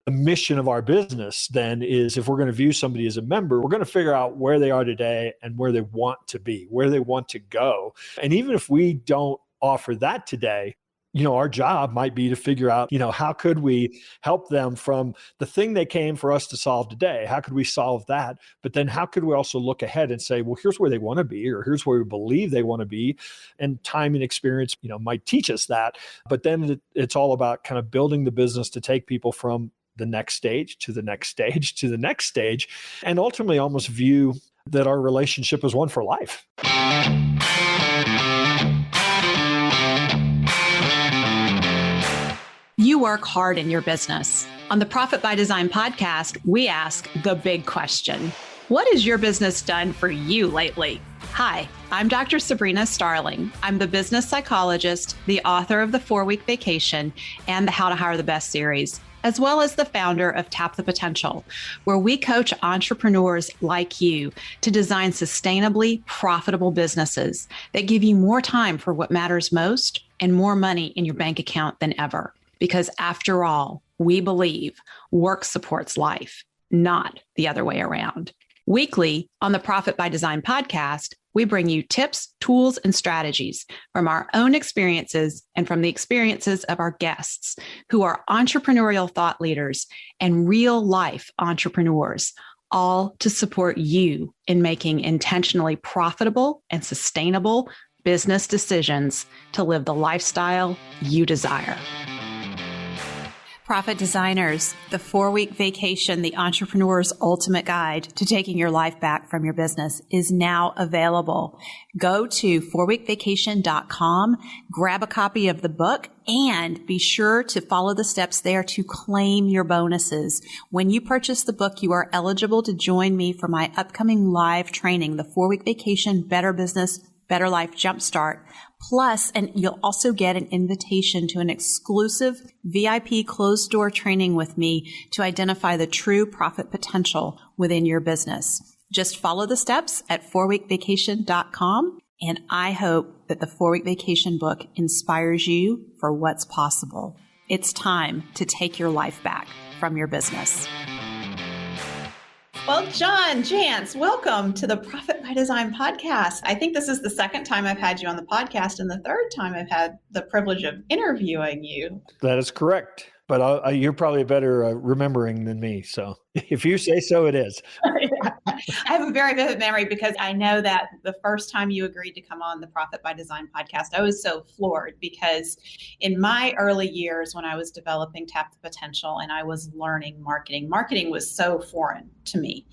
the mission of our business then is, if we're going to view somebody as a member, we're going to figure out where they are today and where they want to be, where they want to go. And even if we don't offer that today, our job might be to figure out, how could we help them from the thing they came for us to solve today? How could we solve that? But then how could we also look ahead and say, well, here's where they want to be, or here's where we believe they want to be. And time and experience, might teach us that. But then it's all about kind of building the business to take people from the next stage to the next stage to the next stage, and ultimately almost view that our relationship is one for life. You work hard in your business. On the Profit by Design podcast, we ask the big question. What has your business done for you lately? Hi, I'm Dr. Sabrina Starling. I'm the business psychologist, the author of the 4-Week Vacation and the How to Hire the Best series, as well as the founder of Tap the Potential, where we coach entrepreneurs like you to design sustainably profitable businesses that give you more time for what matters most and more money in your bank account than ever. Because after all, we believe work supports life, not the other way around. Weekly on the Profit by Design podcast, we bring you tips, tools, and strategies from our own experiences and from the experiences of our guests who are entrepreneurial thought leaders and real life entrepreneurs, all to support you in making intentionally profitable and sustainable business decisions to live the lifestyle you desire. Profit Designers, the 4-Week Vacation, the entrepreneur's ultimate guide to taking your life back from your business, is now available. Go to 4weekvacation.com, grab a copy of the book, and be sure to follow the steps there to claim your bonuses. When you purchase the book, you are eligible to join me for my upcoming live training, the 4-Week Vacation Better Business, Better Life Jumpstart. Plus, and you'll also get an invitation to an exclusive VIP closed door training with me to identify the true profit potential within your business. Just follow the steps at 4weekvacation.com, and I hope that the 4-Week Vacation book inspires you for what's possible. It's time to take your life back from your business. Well, John Jantsch, welcome to the Profit by Design podcast. I think this is the second time I've had you on the podcast and the third time I've had the privilege of interviewing you. That is correct. But you're probably better remembering than me. So if you say so, it is. I have a very vivid memory because I know that the first time you agreed to come on the Profit by Design podcast, I was so floored because in my early years when I was developing Tap the Potential and I was learning marketing was so foreign to me.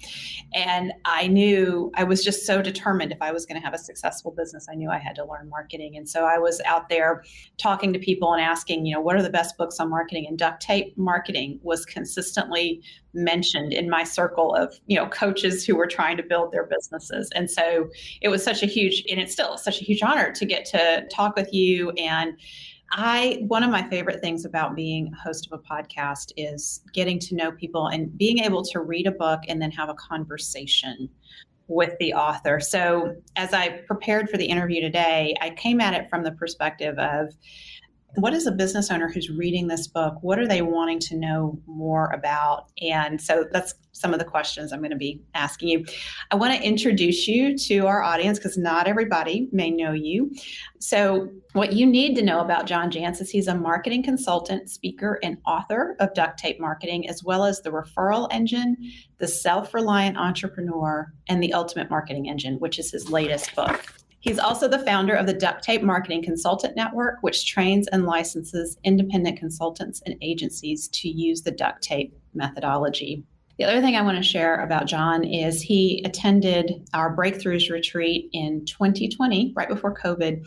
And I knew I was just so determined if I was going to have a successful business, I knew I had to learn marketing. And so I was out there talking to people and asking, what are the best books on marketing? And duct tape marketing was consistently mentioned in my circle of, coaches who were trying to build their businesses. And so it was such a huge, and it's still such a huge honor to get to talk with you. And one of my favorite things about being a host of a podcast is getting to know people and being able to read a book and then have a conversation with the author. So as I prepared for the interview today, I came at it from the perspective of, what is a business owner who's reading this book? What are they wanting to know more about? And so that's some of the questions I'm going to be asking you. I want to introduce you to our audience because not everybody may know you. So what you need to know about John Jantsch is he's a marketing consultant, speaker, and author of Duct Tape Marketing, as well as The Referral Engine, The Self-Reliant Entrepreneur, and The Ultimate Marketing Engine, which is his latest book. He's also the founder of the Duct Tape Marketing Consultant Network, which trains and licenses independent consultants and agencies to use the duct tape methodology. The other thing I want to share about John is he attended our Breakthroughs retreat in 2020, right before COVID,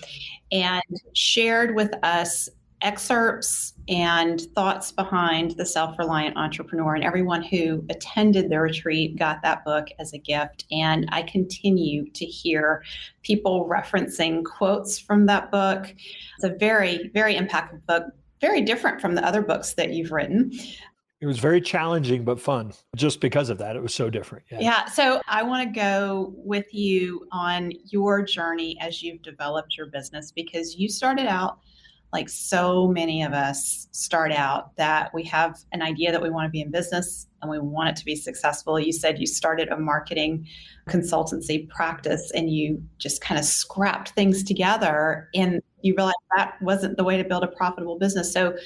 and shared with us excerpts and thoughts behind The Self-Reliant Entrepreneur. And everyone who attended the retreat got that book as a gift. And I continue to hear people referencing quotes from that book. It's a very, very impactful book, very different from the other books that you've written. It was very challenging, but fun. Just because of that, it was so different. Yeah. So I want to go with you on your journey as you've developed your business, because you started out like so many of us start out, that we have an idea that we want to be in business and we want it to be successful. You said you started a marketing consultancy practice and you just kind of scrapped things together and you realized that wasn't the way to build a profitable business. So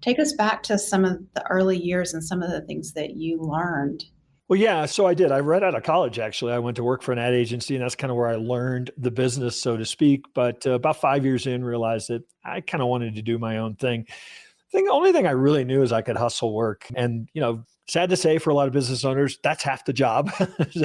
take us back to some of the early years and some of the things that you learned. Well, yeah, so I did. I right out of college, actually. I went to work for an ad agency, and that's kind of where I learned the business, so to speak. But about 5 years in, realized that I kind of wanted to do my own thing. The only thing I really knew is I could hustle work. And, sad to say for a lot of business owners, that's half the job.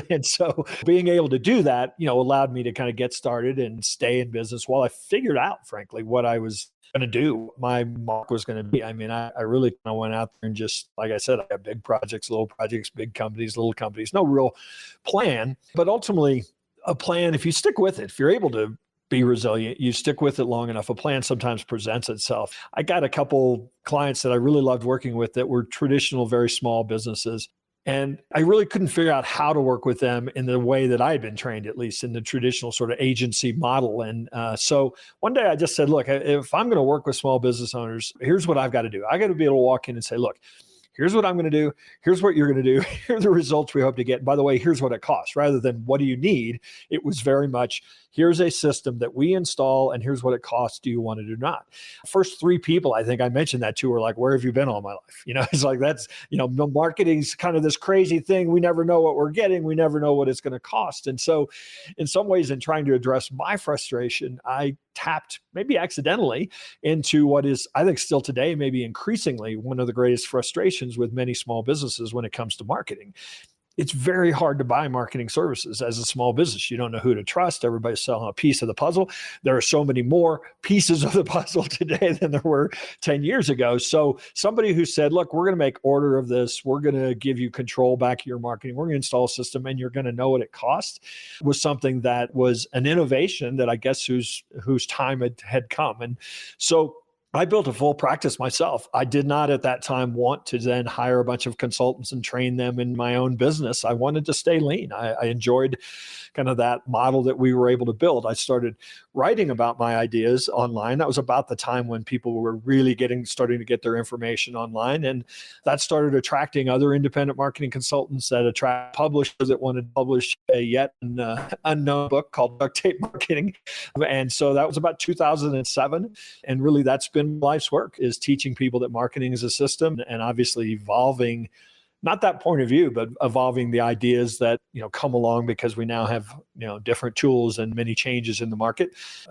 And so being able to do that, allowed me to kind of get started and stay in business while I figured out, frankly, what I was going to do, my mark was going to be. I mean, I really kind of went out there and just, like I said, I got big projects, little projects, big companies, little companies, no real plan, but ultimately a plan, if you stick with it, if you're able to be resilient, you stick with it long enough, a plan sometimes presents itself. I got a couple clients that I really loved working with that were traditional, very small businesses. And I really couldn't figure out how to work with them in the way that I had been trained, at least in the traditional sort of agency model. And so one day I just said, look, if I'm going to work with small business owners, here's what I've got to do. I got to be able to walk in and say, look, here's what I'm going to do. Here's what you're going to do. Here are the results we hope to get. And by the way, here's what it costs. Rather than what do you need, it was very much, here's a system that we install and here's what it costs. Do you want it or not? First three people I think I mentioned that to were like, where have you been all my life? It's like, that's, marketing's kind of this crazy thing. We never know what we're getting. We never know what it's going to cost. And so in some ways, in trying to address my frustration, I tapped maybe accidentally into what is, I think still today, maybe increasingly one of the greatest frustrations with many small businesses when it comes to marketing. It's very hard to buy marketing services as a small business. You don't know who to trust. Everybody's selling a piece of the puzzle. There are so many more pieces of the puzzle today than there were 10 years ago. So somebody who said, look, we're going to make order of this. We're going to give you control back of your marketing. We're going to install a system and you're going to know what it costs, was something that was an innovation that I guess whose time had come. And so I built a full practice myself. I did not at that time want to then hire a bunch of consultants and train them in my own business. I wanted to stay lean. I enjoyed kind of that model that we were able to build. I started writing about my ideas online. That was about the time when people were really starting to get their information online. And that started attracting other independent marketing consultants that attract publishers that wanted to publish a yet unknown book called Duct Tape Marketing. And so that was about 2007. And really that's been life's work, is teaching people that marketing is a system and obviously evolving, not that point of view, but evolving the ideas that, come along because we now have, different tools and many changes in the market.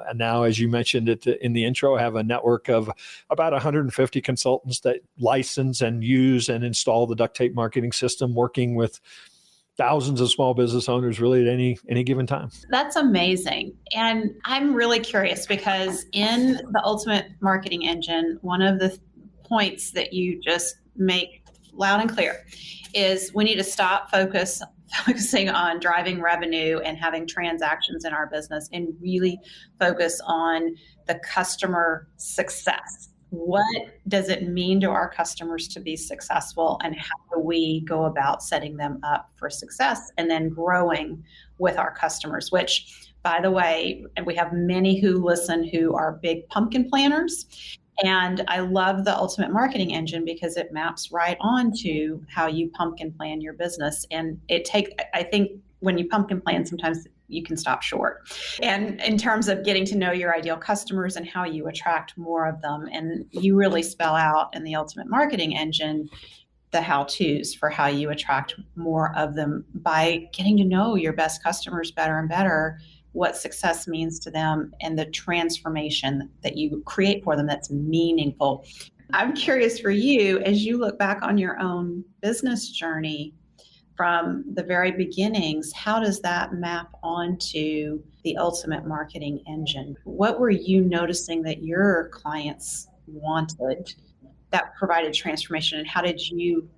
And now, as you mentioned it in the intro, I have a network of about 150 consultants that license and use and install the Duct Tape Marketing system, working with thousands of small business owners really at any given time. That's amazing. And I'm really curious because in the Ultimate Marketing Engine, one of the points that you just make loud and clear is we need to stop focusing on driving revenue and having transactions in our business and really focus on the customer success. What does it mean to our customers to be successful, and how do we go about setting them up for success and then growing with our customers, which, by the way, we have many who listen who are big pumpkin planners. And I love the Ultimate Marketing Engine because it maps right onto how you pumpkin plan your business. And I think when you pumpkin plan, sometimes you can stop short. And in terms of getting to know your ideal customers and how you attract more of them, and you really spell out in the Ultimate Marketing Engine the how-tos for how you attract more of them by getting to know your best customers better and better, what success means to them, and the transformation that you create for them that's meaningful. I'm curious for you, as you look back on your own business journey from the very beginnings, how does that map onto the Ultimate Marketing Engine? What were you noticing that your clients wanted that provided transformation, and how did you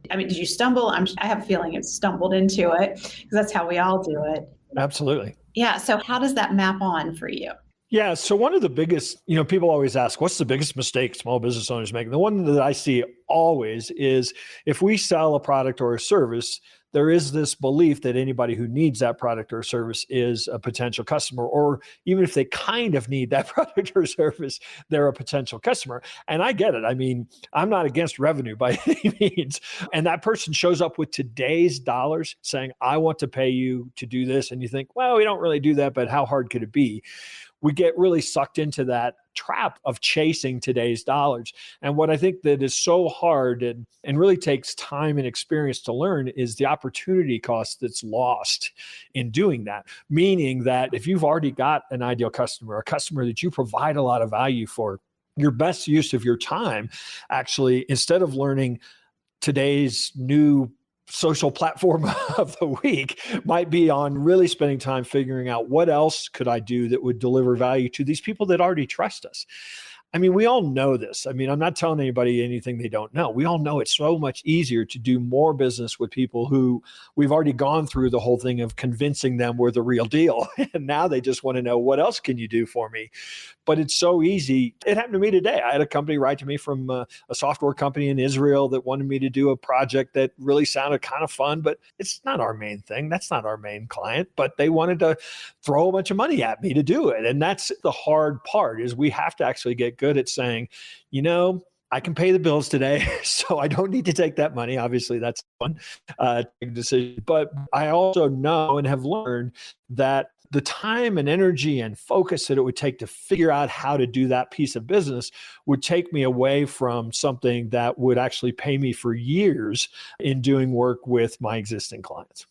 stumble? I have a feeling you stumbled into it because that's how we all do it. Absolutely. Yeah. So how does that map on for you? Yeah. So one of the biggest, people always ask, what's the biggest mistake small business owners make? And the one that I see always is if we sell a product or a service, there is this belief that anybody who needs that product or service is a potential customer, or even if they kind of need that product or service, they're a potential customer. And I get it. I mean, I'm not against revenue by any means. And that person shows up with today's dollars saying, I want to pay you to do this. And you think, well, we don't really do that, but how hard could it be? We get really sucked into that trap of chasing today's dollars. And what I think that is so hard and really takes time and experience to learn is the opportunity cost that's lost in doing that. Meaning that if you've already got an ideal customer, a customer that you provide a lot of value for, your best use of your time, actually, instead of learning today's new social platform of the week, might be on really spending time figuring out what else could I do that would deliver value to these people that already trust us. I mean, we all know this. I mean, I'm not telling anybody anything they don't know. We all know it's so much easier to do more business with people who we've already gone through the whole thing of convincing them we're the real deal. And now they just want to know, what else can you do for me? But it's so easy. It happened to me today. I had a company write to me from a software company in Israel that wanted me to do a project that really sounded kind of fun, but it's not our main thing. That's not our main client, but they wanted to throw a bunch of money at me to do it. And that's the hard part, is we have to actually get good at saying, I can pay the bills today, so I don't need to take that money. Obviously, that's one decision. But I also know and have learned that the time and energy and focus that it would take to figure out how to do that piece of business would take me away from something that would actually pay me for years in doing work with my existing clients.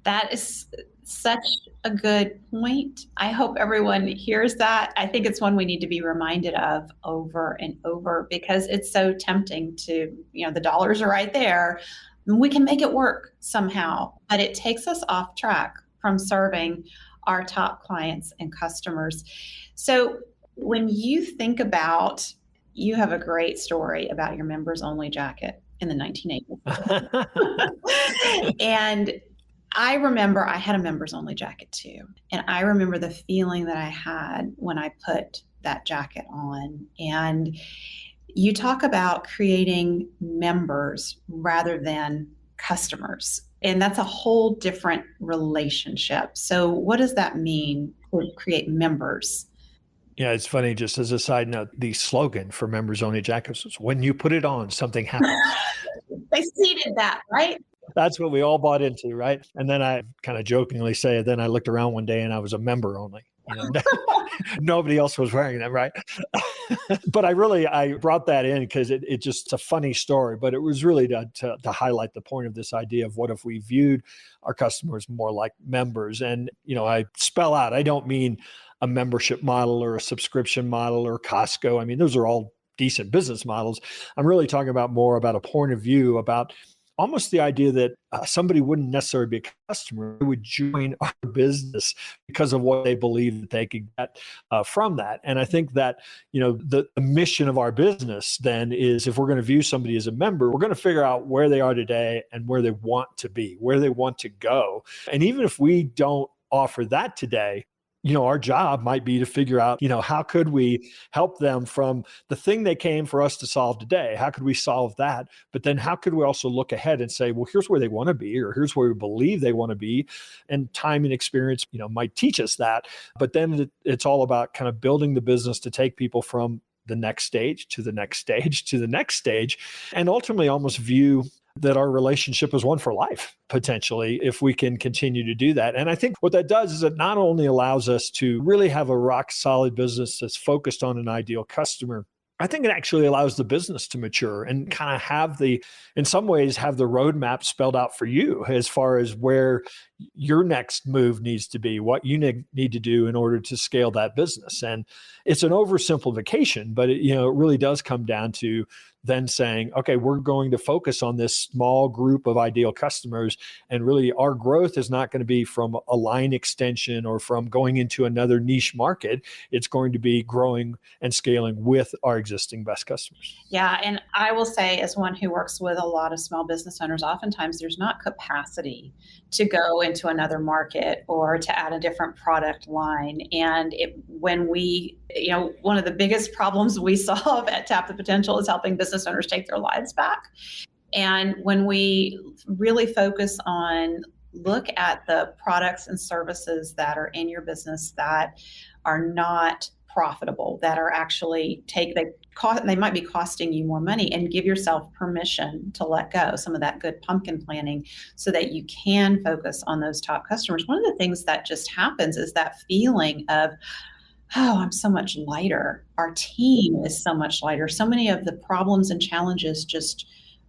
That is such a good point. I hope everyone hears that. I think it's one we need to be reminded of over and over, because it's so tempting to, the dollars are right there. We can make it work somehow, but it takes us off track from serving our top clients and customers. So when you think about, you have a great story about your members only jacket in the 1980s. And I remember I had a members only jacket too. And I remember the feeling that I had when I put that jacket on. And you talk about creating members rather than customers. And that's a whole different relationship. So what does that mean to create members? Yeah, it's funny, just as a side note, the slogan for members only jackets was, when you put it on, something happens. They seeded that, right? That's what we all bought into, right? And then I kind of jokingly say, then I looked around one day and I was a member only. Nobody else was wearing them, right? But I brought that in because it's just a funny story, but it was really to highlight the point of this idea of what if we viewed our customers more like members. And, I spell out, I don't mean a membership model or a subscription model or Costco. I mean, those are all decent business models. I'm really talking about more about a point of view about almost the idea that somebody wouldn't necessarily be a customer, they would join our business because of what they believe that they could get from that. And I think that, the mission of our business then is, if we're going to view somebody as a member, we're going to figure out where they are today and where they want to be, where they want to go. And even if we don't offer that today, our job might be to figure out, how could we help them from the thing they came for us to solve today? How could we solve that? But then how could we also look ahead and say, well, here's where they want to be, or here's where we believe they want to be. And time and experience, might teach us that. But then it's all about kind of building the business to take people from the next stage to the next stage to the next stage, and ultimately almost view that our relationship is one for life, potentially, if we can continue to do that. And I think what that does is it not only allows us to really have a rock solid business that's focused on an ideal customer, I think it actually allows the business to mature and kind of in some ways, have the roadmap spelled out for you as far as where your next move needs to be, what you need to do in order to scale that business. And it's an oversimplification, but it really does come down to then saying, okay, we're going to focus on this small group of ideal customers. And really our growth is not going to be from a line extension or from going into another niche market. It's going to be growing and scaling with our existing best customers. Yeah. And I will say, as one who works with a lot of small business owners, oftentimes there's not capacity to go into another market or to add a different product line. And when we, one of the biggest problems we solve at Tap the Potential is helping business owners take their lives back. And when we really focus on look at the products and services that are in your business that are not profitable, that are actually they might be costing you more money, and give yourself permission to let go some of that good pumpkin planning so that you can focus on those top customers. One of the things that just happens is that feeling of, oh, I'm so much lighter. Our team is so much lighter. So many of the problems and challenges just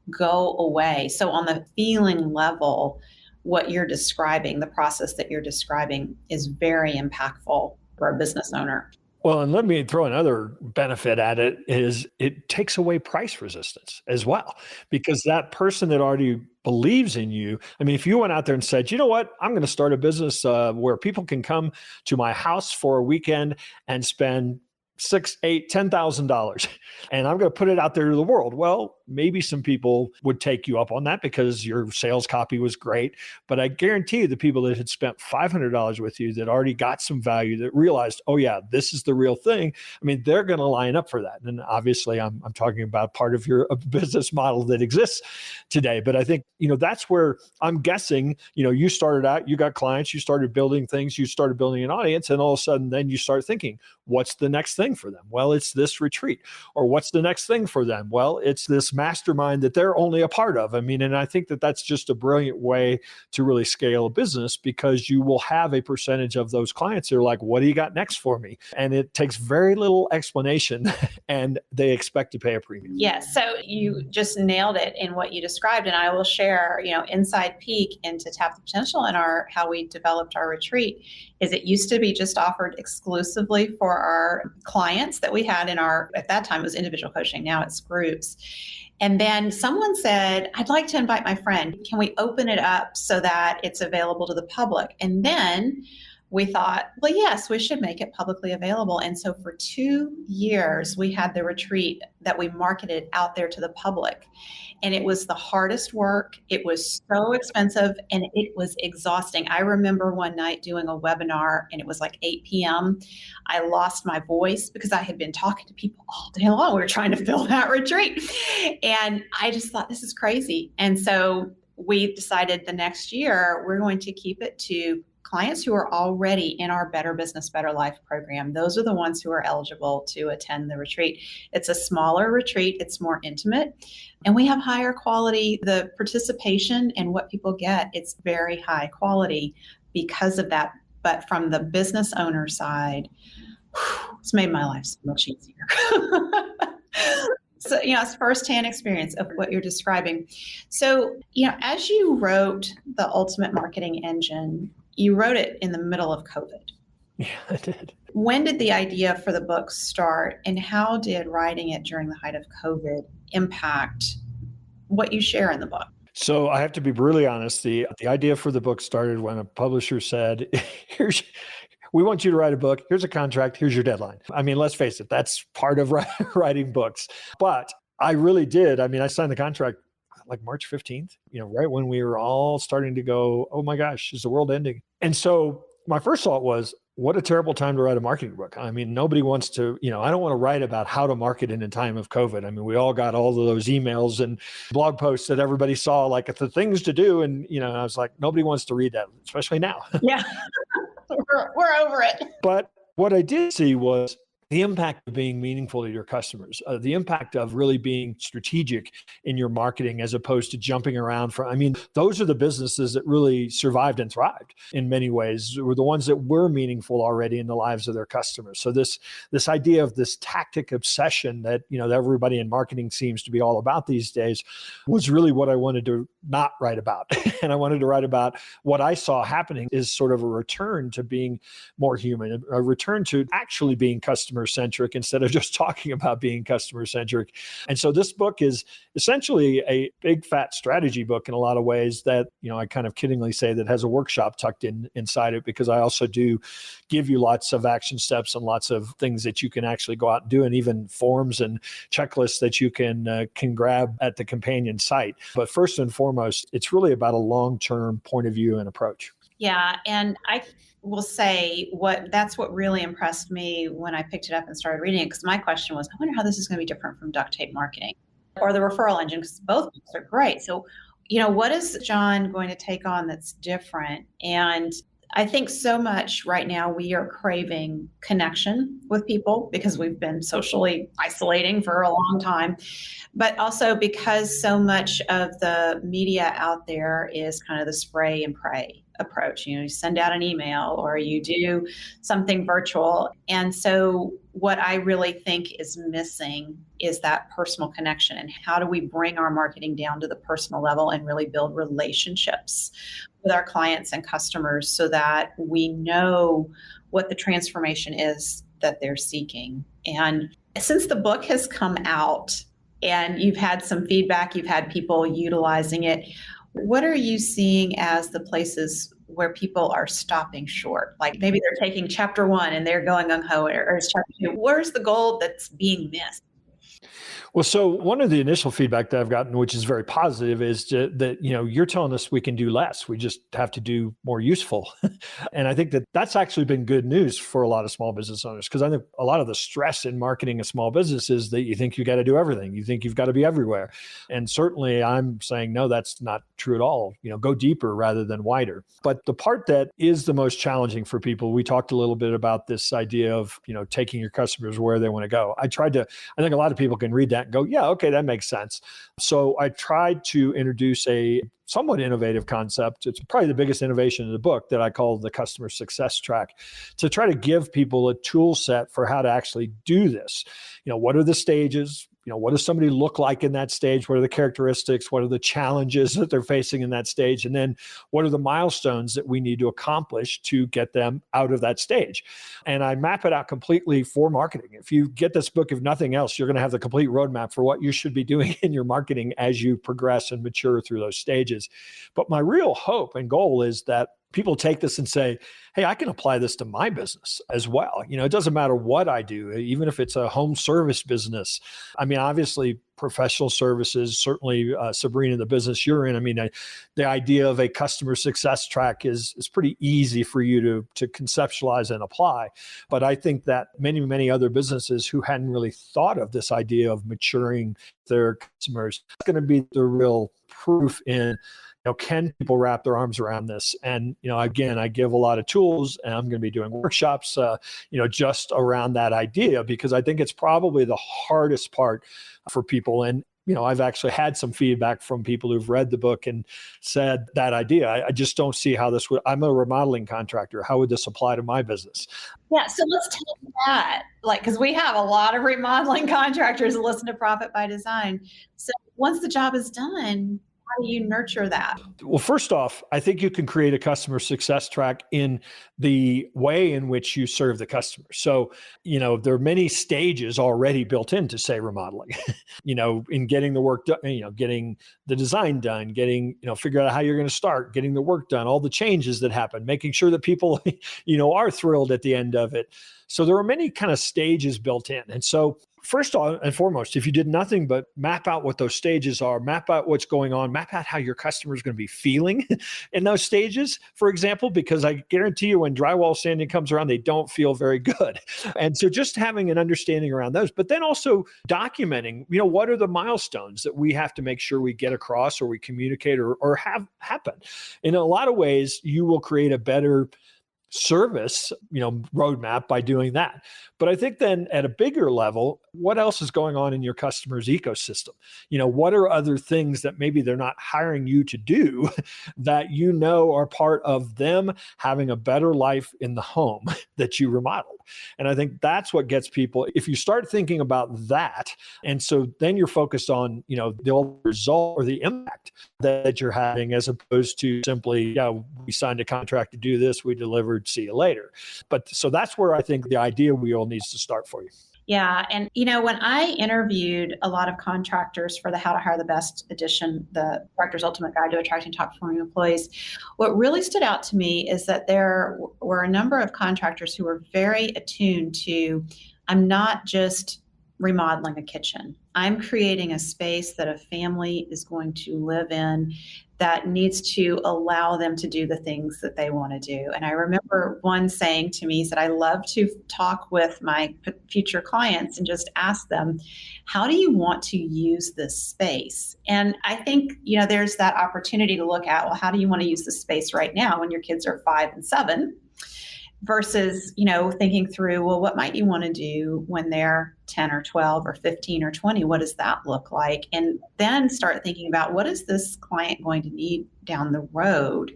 go away. So on the feeling level, what you're describing, the process that you're describing, is very impactful for a business owner. Well, and let me throw another benefit at it is it takes away price resistance as well, because that person that already believes in you. I mean, if you went out there and said, you know what, I'm going to start a business where people can come to my house for a weekend and spend $6,000, $8,000, $10,000, and I'm going to put it out there to the world. Well, maybe some people would take you up on that because your sales copy was great. But I guarantee you the people that had spent $500 with you that already got some value, that realized, oh yeah, this is the real thing. I mean, they're going to line up for that. And obviously I'm talking about part of your business model that exists today. But I think, that's where I'm guessing, you started out, you got clients, you started building things, you started building an audience, and all of a sudden then you start thinking, what's the next thing for them? Well, it's this retreat. Or what's the next thing for them? Well, it's this mastermind that they're only a part of. I mean, and I think that that's just a brilliant way to really scale a business, because you will have a percentage of those clients that are like, what do you got next for me? And it takes very little explanation and they expect to pay a premium. Yes. So you just nailed it in what you described. And I will share, inside peek into Tap the Potential and how we developed our retreat is it used to be just offered exclusively for our clients that we had at that time it was individual coaching. Now it's groups. And then someone said, I'd like to invite my friend. Can we open it up so that it's available to the public? And then we thought, well, yes, we should make it publicly available. And so for 2 years, we had the retreat that we marketed out there to the public. And it was the hardest work. It was so expensive and it was exhausting. I remember one night doing a webinar and it was like 8 p.m. I lost my voice because I had been talking to people all day long. We were trying to fill that retreat. And I just thought, this is crazy. And so we decided the next year, we're going to keep it to clients who are already in our Better Business, Better Life program. Those are the ones who are eligible to attend the retreat. It's a smaller retreat. It's more intimate. And we have higher quality. The participation and what people get, it's very high quality because of that. But from the business owner side, it's made my life so much easier. So, it's firsthand experience of what you're describing. So, as you wrote the Ultimate Marketing Engine, you wrote it in the middle of COVID. Yeah, I did. When did the idea for the book start, and how did writing it during the height of COVID impact what you share in the book? So I have to be brutally honest. The idea for the book started when a publisher said, we want you to write a book. Here's a contract. Here's your deadline. I mean, let's face it, that's part of writing books. But I really did. I mean, I signed the contract like March 15th, right when we were all starting to go, oh my gosh, is the world ending? And so my first thought was, what a terrible time to write a marketing book. I mean, nobody wants to, I don't want to write about how to market in a time of COVID. I mean, we all got all of those emails and blog posts that everybody saw, like the things to do. And, I was like, nobody wants to read that, especially now. Yeah, we're over it. But what I did see was the impact of being meaningful to your customers, the impact of really being strategic in your marketing as opposed to jumping around those are the businesses that really survived and thrived in many ways, were the ones that were meaningful already in the lives of their customers. So this idea of this tactic obsession that, that everybody in marketing seems to be all about these days was really what I wanted to not write about. And I wanted to write about what I saw happening is sort of a return to being more human, a return to actually being customer customer centric instead of just talking about being customer centric. And so this book is essentially a big fat strategy book in a lot of ways that, I kind of kiddingly say that has a workshop tucked inside it, because I also do give you lots of action steps and lots of things that you can actually go out and do, and even forms and checklists that you can grab at the companion site. But first and foremost, it's really about a long-term point of view and approach. Yeah. And I will say that's what really impressed me when I picked it up and started reading it, because my question was, I wonder how this is going to be different from duct tape marketing or the referral engine, because both books are great. So, what is John going to take on that's different? And I think so much right now we are craving connection with people because we've been socially isolating for a long time, but also because so much of the media out there is kind of the spray and pray approach. You send out an email or you do something virtual. And so what I really think is missing is that personal connection. And how do we bring our marketing down to the personal level and really build relationships with our clients and customers so that we know what the transformation is that they're seeking. And since the book has come out and you've had some feedback, you've had people utilizing it, what are you seeing as the places where people are stopping short? Like maybe they're taking chapter 1 and they're going gung-ho, or chapter 2. Where's the goal that's being missed? Well, so one of the initial feedback that I've gotten, which is very positive, is that, you're telling us we can do less. We just have to do more useful. And I think that that's actually been good news for a lot of small business owners, because I think a lot of the stress in marketing a small business is that you think you got to do everything. You think you've got to be everywhere. And certainly I'm saying, no, that's not true at all. Go deeper rather than wider. But the part that is the most challenging for people, we talked a little bit about this idea of, taking your customers where they want to go. I think a lot of people can read that and go, yeah, okay, that makes sense. So I tried to introduce a somewhat innovative concept. It's probably the biggest innovation in the book, that I call the customer success track, to try to give people a tool set for how to actually do this. What are the stages? What does somebody look like in that stage? What are the characteristics? What are the challenges that they're facing in that stage? And then what are the milestones that we need to accomplish to get them out of that stage? And I map it out completely for marketing. If you get this book, if nothing else, you're going to have the complete roadmap for what you should be doing in your marketing as you progress and mature through those stages. But my real hope and goal is that people take this and say, hey, I can apply this to my business as well. It doesn't matter what I do, even if it's a home service business. I mean, obviously, professional services, certainly Sabrina, the business you're in. I mean, the idea of a customer success track is pretty easy for you to conceptualize and apply. But I think that many, many other businesses who hadn't really thought of this idea of maturing their customers, it's going to be the real proof in, can people wrap their arms around this? And, again, I give a lot of tools, and I'm going to be doing workshops, just around that idea, because I think it's probably the hardest part for people. And, I've actually had some feedback from people who've read the book and said that idea, I just don't see how this would, I'm a remodeling contractor. How would this apply to my business? Yeah. So let's take that, because we have a lot of remodeling contractors that listen to Profit by Design. So once the job is done, how do you nurture that? Well, first off, I think you can create a customer success track in the way in which you serve the customer. So, there are many stages already built into, say, remodeling, in getting the work done, getting the design done, figure out how you're going to start, getting the work done, all the changes that happen, making sure that people, are thrilled at the end of it. So there are many kind of stages built in. And so first and foremost, if you did nothing but map out what those stages are, map out what's going on, map out how your customer is going to be feeling in those stages, for example, because I guarantee you when drywall sanding comes around, they don't feel very good. And so just having an understanding around those, but then also documenting, what are the milestones that we have to make sure we get across or we communicate or have happen. In a lot of ways, you will create a better service, roadmap by doing that. But I think then at a bigger level, what else is going on in your customer's ecosystem? What are other things that maybe they're not hiring you to do that are part of them having a better life in the home that you remodeled? And I think that's what gets people, if you start thinking about that, and so then you're focused on, the result or the impact that you're having, as opposed to simply, we signed a contract to do this, we delivered fired, see you later. But so that's where I think the idea wheel needs to start for you. Yeah. And, when I interviewed a lot of contractors for the How to Hire the Best edition, the Director's Ultimate Guide to Attracting Top Performing Employees, what really stood out to me is that there were a number of contractors who were very attuned to, I'm not just remodeling a kitchen. I'm creating a space that a family is going to live in that needs to allow them to do the things that they want to do. And I remember one saying to me, he said, I love to talk with my future clients and just ask them, how do you want to use this space? And I think, there's that opportunity to look at, well, how do you want to use the space right now when your kids are 5 and 7? Versus, thinking through, well, what might you want to do when they're 10 or 12 or 15 or 20? What does that look like? And then start thinking about, what is this client going to need down the road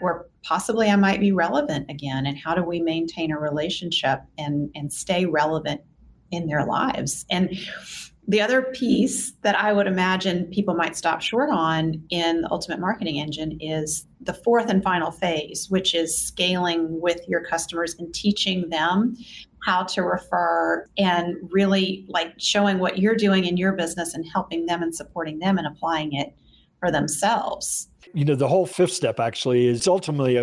where possibly I might be relevant again? And how do we maintain a relationship and stay relevant in their lives? And the other piece that I would imagine people might stop short on in the Ultimate Marketing Engine is the fourth and final phase, which is scaling with your customers and teaching them how to refer and really showing what you're doing in your business and helping them and supporting them and applying it for themselves. The whole fifth step actually is ultimately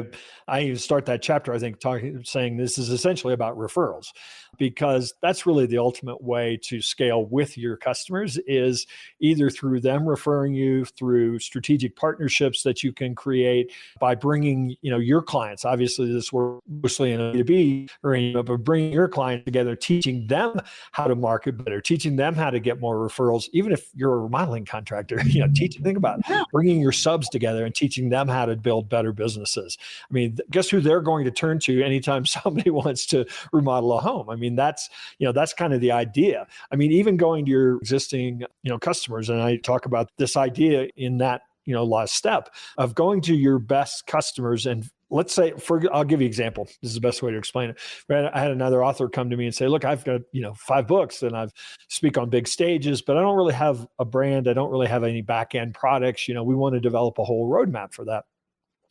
I even start that chapter, I think, saying this is essentially about referrals, because that's really the ultimate way to scale with your customers, is either through them referring you, through strategic partnerships that you can create by bringing, your clients. Obviously, this works mostly in a B2B arena, but bringing your clients together, teaching them how to market better, teaching them how to get more referrals. Even if you're a remodeling contractor, think about bringing your subs together and teaching them how to build better businesses. I mean, guess who they're going to turn to anytime somebody wants to remodel a home? I mean, that's kind of the idea. I mean, even going to your existing, customers, and I talk about this idea in that, last step of going to your best customers. And let's say, I'll give you an example. This is the best way to explain it. Right? I had another author come to me and say, look, I've got, 5 books and I've speak on big stages, but I don't really have a brand. I don't really have any back-end products. We want to develop a whole roadmap for that.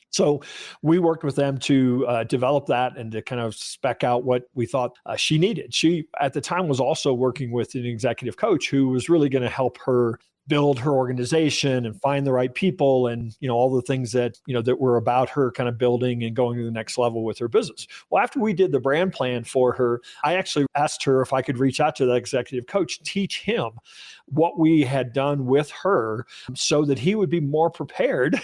So we worked with them to develop that and to kind of spec out what we thought she needed. She, at the time, was also working with an executive coach who was really going to help her build her organization and find the right people and, all the things that, that were about her kind of building and going to the next level with her business. Well, after we did the brand plan for her, I actually asked her if I could reach out to the executive coach, teach him what we had done with her so that he would be more prepared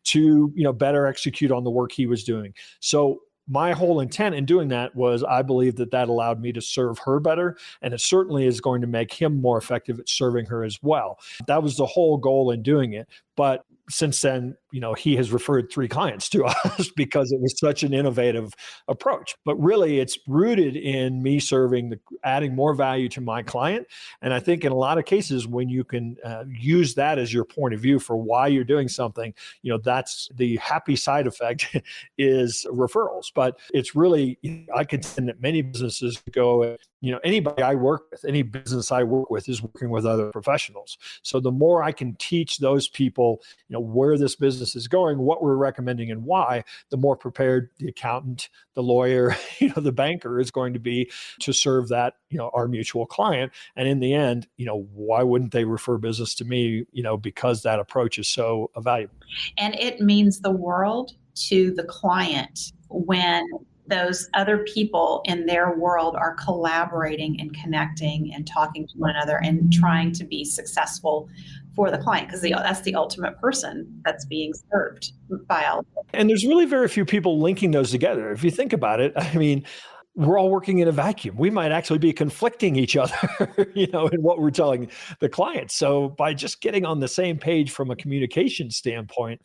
to, better execute on the work he was doing. So my whole intent in doing that was I believe that allowed me to serve her better, and it certainly is going to make him more effective at serving her as well. That was the whole goal in doing it. But since then, he has referred 3 clients to us because it was such an innovative approach. But really, it's rooted in me adding more value to my client. And I think in a lot of cases, when you can use that as your point of view for why you're doing something, that's the happy side effect is referrals. But it's really, I contend that many businesses go, anybody I work with, any business I work with is working with other professionals. So the more I can teach those people, where this business is going, what we're recommending and why, the more prepared the accountant, the lawyer, the banker is going to be to serve that, our mutual client. And in the end, why wouldn't they refer business to me, because that approach is so valuable. And it means the world to the client when those other people in their world are collaborating and connecting and talking to one another and trying to be successful for the client, because that's the ultimate person that's being served by all of them. And there's really very few people linking those together. If you think about it, I mean, we're all working in a vacuum. We might actually be conflicting each other, in what we're telling the clients. So by just getting on the same page from a communication standpoint,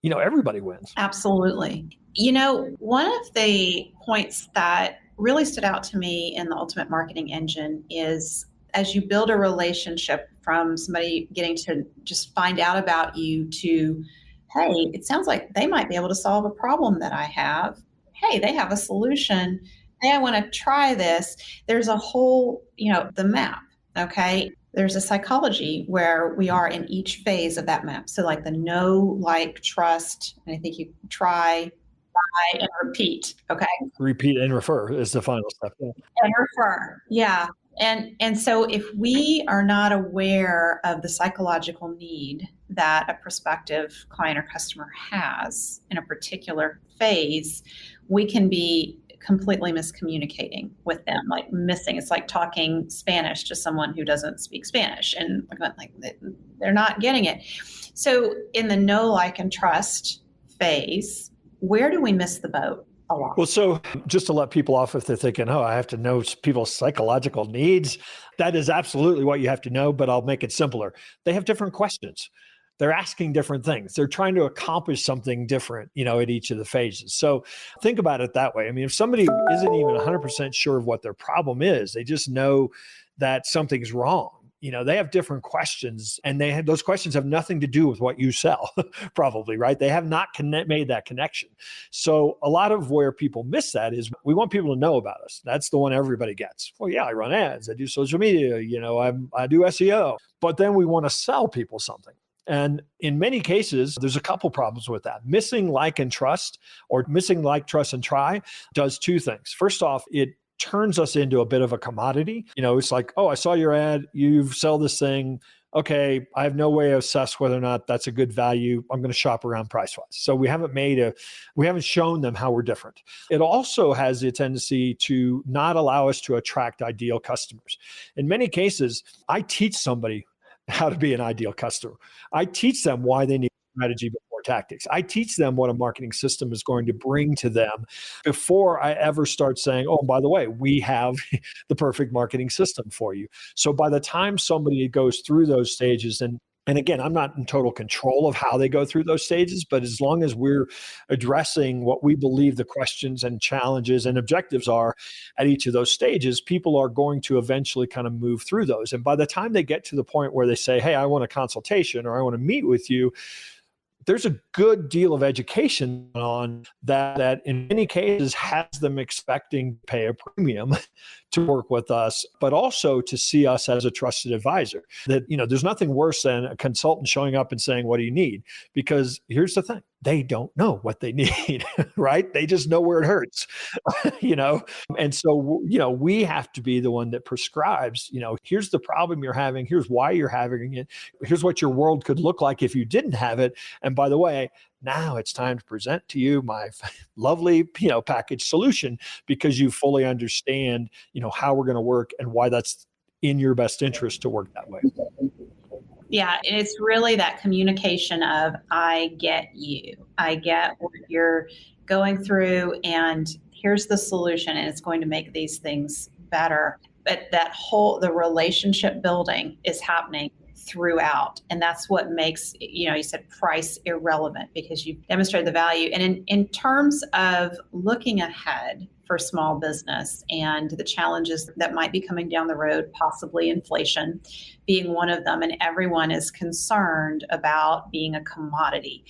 everybody wins. Absolutely. One of the points that really stood out to me in the Ultimate Marketing Engine is as you build a relationship from somebody getting to just find out about you to, hey, it sounds like they might be able to solve a problem that I have. Hey, they have a solution. Hey, I want to try this. There's a whole, the map. Okay. There's a psychology where we are in each phase of that map. So like the know, like, trust, and I think you try, buy, and repeat. Okay. Repeat and refer is the final step. Yeah. And refer. Yeah. And so if we are not aware of the psychological need that a prospective client or customer has in a particular phase, we can be completely miscommunicating with them, like missing. It's like talking Spanish to someone who doesn't speak Spanish, and like they're not getting it. So in the know, like, and trust phase, where do we miss the boat? A lot. Well, so just to let people off if they're thinking, oh, I have to know people's psychological needs, that is absolutely what you have to know, but I'll make it simpler. They have different questions. They're asking different things. They're trying to accomplish something different, at each of the phases. So think about it that way. I mean, if somebody isn't even 100% sure of what their problem is, they just know that something's wrong. They have different questions, and those questions have nothing to do with what you sell, probably, right? They have not made that connection. So a lot of where people miss that is we want people to know about us. That's the one everybody gets. Well, yeah, I run ads, I do social media, I do SEO, but then we want to sell people something. And in many cases, there's a couple problems with that. Missing like and trust, or missing like, trust, and try does two things. First off, it turns us into a bit of a commodity. It's like, oh, I saw your ad, you sell this thing. Okay, I have no way to assess whether or not that's a good value. I'm going to shop around price-wise. So we haven't shown them how we're different. It also has a tendency to not allow us to attract ideal customers. In many cases, I teach somebody how to be an ideal customer. I teach them why they need strategy before tactics. I teach them what a marketing system is going to bring to them before I ever start saying, oh, by the way, we have the perfect marketing system for you. So by the time somebody goes through those stages, and again, I'm not in total control of how they go through those stages, but as long as we're addressing what we believe the questions and challenges and objectives are at each of those stages, people are going to eventually kind of move through those. And by the time they get to the point where they say, hey, I want a consultation or I want to meet with you, there's a good deal of education on that in many cases has them expecting to pay a premium to work with us, but also to see us as a trusted advisor. That, there's nothing worse than a consultant showing up and saying, what do you need? Because here's the thing, they don't know what they need, right? They just know where it hurts, And so, we have to be the one that prescribes, here's the problem you're having, here's why you're having it, here's what your world could look like if you didn't have it. And by the way, now it's time to present to you my lovely, package solution, because you fully understand, how we're going to work and why that's in your best interest to work that way. Yeah, it's really that communication of, I get you. I get what you're going through, and here's the solution, and it's going to make these things better. But the relationship building is happening throughout. And that's what makes, you said price irrelevant, because you demonstrate the value. And in terms of looking ahead for small business and the challenges that might be coming down the road, possibly inflation being one of them, and everyone is concerned about being a commodity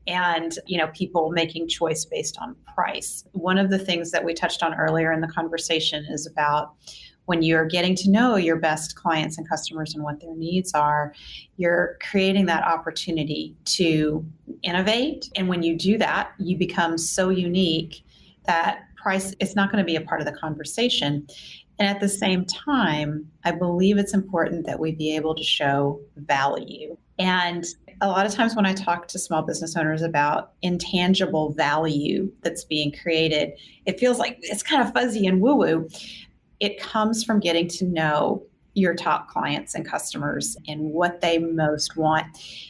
and, people making choice based on price. One of the things that we touched on earlier in the conversation is about when you're getting to know your best clients and customers and what their needs are, you're creating that opportunity to innovate. And when you do that, you become so unique that price is not going to be a part of the conversation. And at the same time, I believe it's important that we be able to show value. And a lot of times when I talk to small business owners about intangible value that's being created, it feels like it's kind of fuzzy and woo-woo. It comes from getting to know your top clients and customers and what they most want.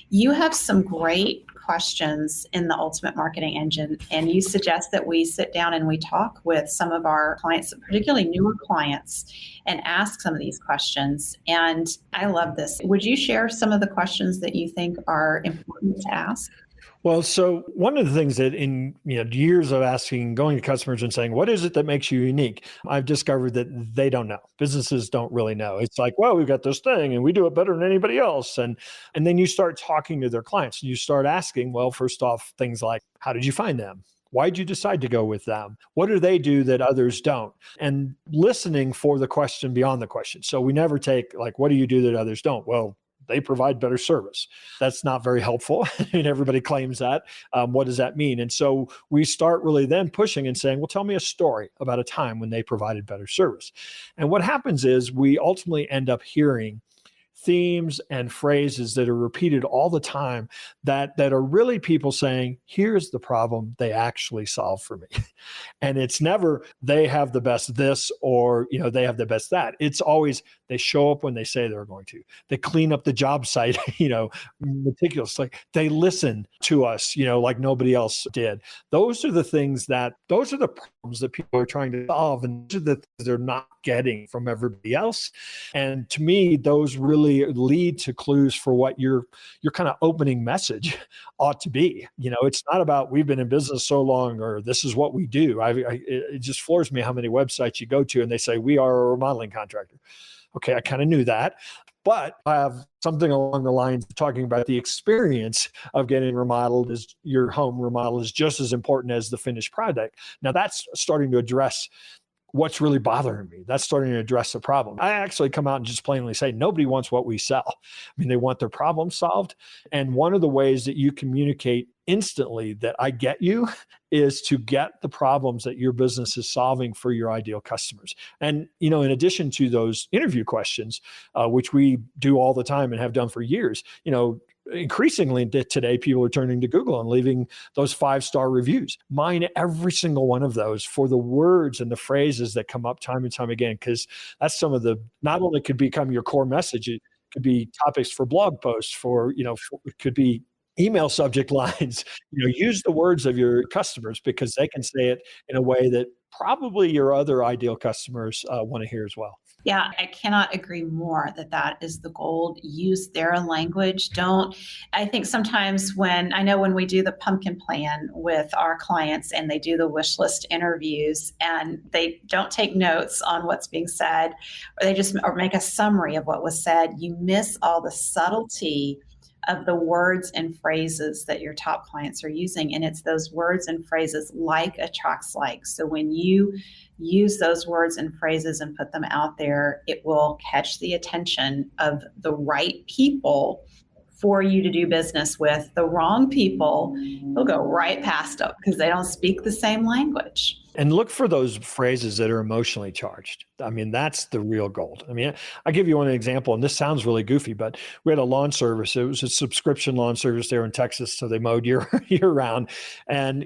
You have some great questions in the Ultimate Marketing Engine, and you suggest that we sit down and we talk with some of our clients, particularly newer clients, and ask some of these questions. And I love this. Would you share some of the questions that you think are important to ask? Well, so one of the things that in years of going to customers and saying, what is it that makes you unique? I've discovered that they don't know. Businesses don't really know. It's like, well, we've got this thing and we do it better than anybody else. And then you start talking to their clients and you start asking, well, first off, things like, how did you find them? Why did you decide to go with them? What do they do that others don't? And listening for the question beyond the question. So we never take like, what do you do that others don't? Well, they provide better service. That's not very helpful. And everybody claims that. What does that mean? And so we start really then pushing and saying, well, tell me a story about a time when they provided better service. And what happens is we ultimately end up hearing themes and phrases that are repeated all the time that are really people saying, here's the problem they actually solve for me. And it's never they have the best this or, they have the best that. It's always they show up when they say they're going to. They clean up the job site, meticulously. They listen to us, like nobody else did. Those are the problems that people are trying to solve, and those are the things they're not getting from everybody else. And to me, those really lead to clues for what your kind of opening message ought to be. It's not about we've been in business so long or this is what we do. It just floors me how many websites you go to and they say we are a remodeling contractor. Okay, I kind of knew that, but I have something along the lines of talking about the experience of getting remodeled is your home remodel is just as important as the finished product. Now that's starting to address what's really bothering me. That's starting to address the problem. I actually come out and just plainly say, nobody wants what we sell. I mean, they want their problem solved. And one of the ways that you communicate instantly that I get you is to get the problems that your business is solving for your ideal customers. And, in addition to those interview questions, which we do all the time and have done for years, increasingly today, people are turning to Google and leaving those 5-star reviews. Mine, every single one of those for the words and the phrases that come up time and time again, because that's some of the, not only could become your core message, it could be topics for blog posts, it could be email subject lines. Use the words of your customers because they can say it in a way that probably your other ideal customers want to hear as well. Yeah, I cannot agree more that is the gold. Use their language. I think sometimes when we do the pumpkin plan with our clients and they do the wish list interviews and they don't take notes on what's being said, or they just or make a summary of what was said, you miss all the subtlety of the words and phrases that your top clients are using. And it's those words and phrases like attracts like. So when you use those words and phrases and put them out there, it will catch the attention of the right people for you to do business with. The wrong people will go right past them because they don't speak the same language. And look for those phrases that are emotionally charged. I mean, that's the real gold. I mean, I'll give you one example, and this sounds really goofy, but we had a lawn service. It was a subscription lawn service there in Texas, so they mowed year round. And,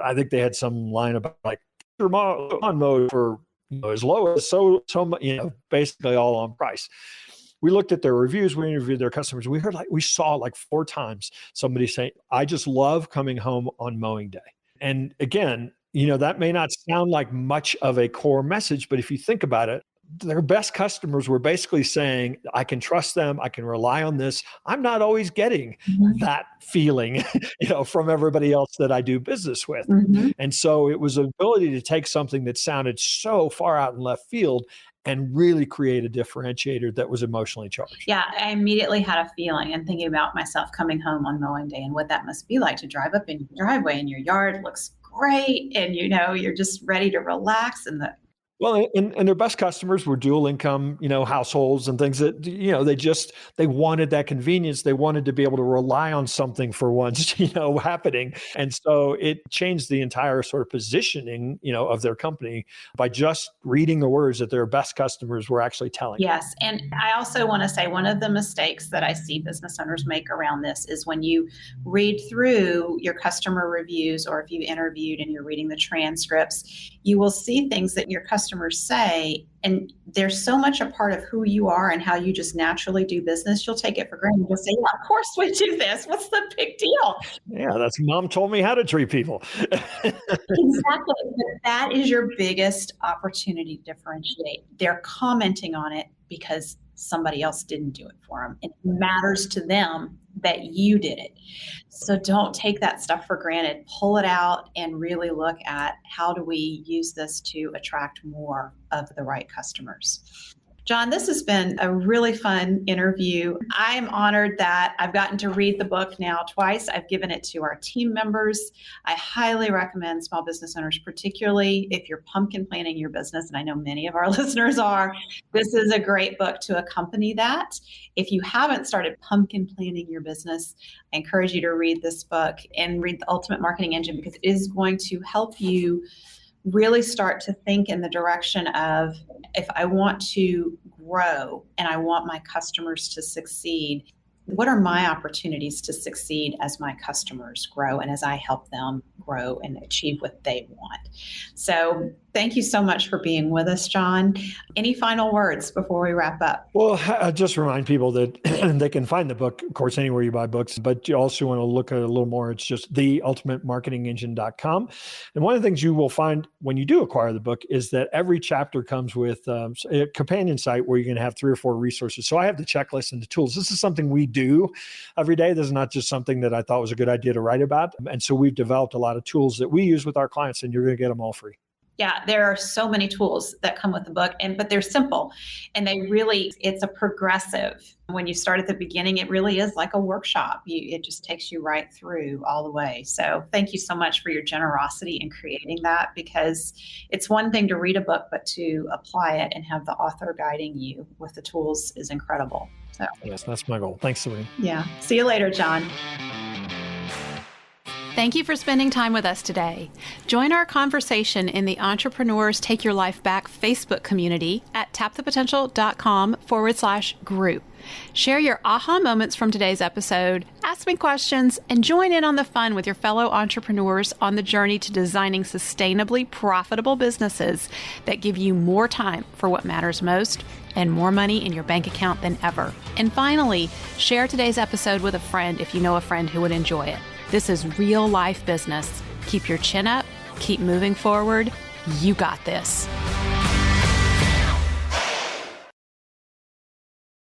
I think they had some line about like, lawn mowed for as low as so basically all on price. We looked at their reviews, we interviewed their customers. We saw like 4 times somebody say, I just love coming home on mowing day. And again, that may not sound like much of a core message, but if you think about it, their best customers were basically saying, I can trust them. I can rely on this. I'm not always getting that feeling, from everybody else that I do business with. Mm-hmm. And so it was the ability to take something that sounded so far out in left field and really create a differentiator that was emotionally charged. Yeah, I immediately had a feeling and thinking about myself coming home on mowing day and what that must be like to drive up in your driveway and your yard looks great. And, you're just ready to relax Well, and their best customers were dual income, households and things that, they wanted that convenience. They wanted to be able to rely on something for once, happening. And so it changed the entire sort of positioning, of their company by just reading the words that their best customers were actually telling. Yes. And I also want to say one of the mistakes that I see business owners make around this is when you read through your customer reviews, or if you interviewed and you're reading the transcripts, you will see things that your customers say, and they're so much a part of who you are and how you just naturally do business. You'll take it for granted. You'll say, yeah, of course we do this. What's the big deal? Yeah, that's mom told me how to treat people. Exactly. But that is your biggest opportunity to differentiate. They're commenting on it because somebody else didn't do it for them. It matters to them that you did it. So don't take that stuff for granted. Pull it out and really look at how do we use this to attract more of the right customers. John, this has been a really fun interview. I'm honored that I've gotten to read the book now twice. I've given it to our team members. I highly recommend small business owners, particularly if you're pumpkin planning your business, and I know many of our listeners are. This is a great book to accompany that. If you haven't started pumpkin planning your business, I encourage you to read this book and read The Ultimate Marketing Engine, because it is going to help you really start to think in the direction of, if I want to grow and I want my customers to succeed, what are my opportunities to succeed as my customers grow and as I help them grow and achieve what they want? So thank you so much for being with us, John. Any final words before we wrap up? Well, I just remind people that they can find the book, of course, anywhere you buy books, but you also want to look at it a little more. It's just theultimatemarketingengine.com. And one of the things you will find when you do acquire the book is that every chapter comes with a companion site where you can have 3 or 4 resources. So I have the checklist and the tools. This is something we do every day. This is not just something that I thought was a good idea to write about. And so we've developed a lot of tools that we use with our clients, and you're going to get them all free. Yeah, there are so many tools that come with the book, but they're simple, and it's a progressive. When you start at the beginning, it really is like a workshop. It just takes you right through all the way. So thank you so much for your generosity in creating that, because it's one thing to read a book, but to apply it and have the author guiding you with the tools is incredible. So yes, that's my goal. Thanks, Serene. Yeah. See you later, John. Thank you for spending time with us today. Join our conversation in the Entrepreneurs Take Your Life Back Facebook community at tapthepotential.com/group. Share your aha moments from today's episode, ask me questions, and join in on the fun with your fellow entrepreneurs on the journey to designing sustainably profitable businesses that give you more time for what matters most and more money in your bank account than ever. And finally, share today's episode with a friend if you know a friend who would enjoy it. This is real life business. Keep your chin up, keep moving forward. You got this.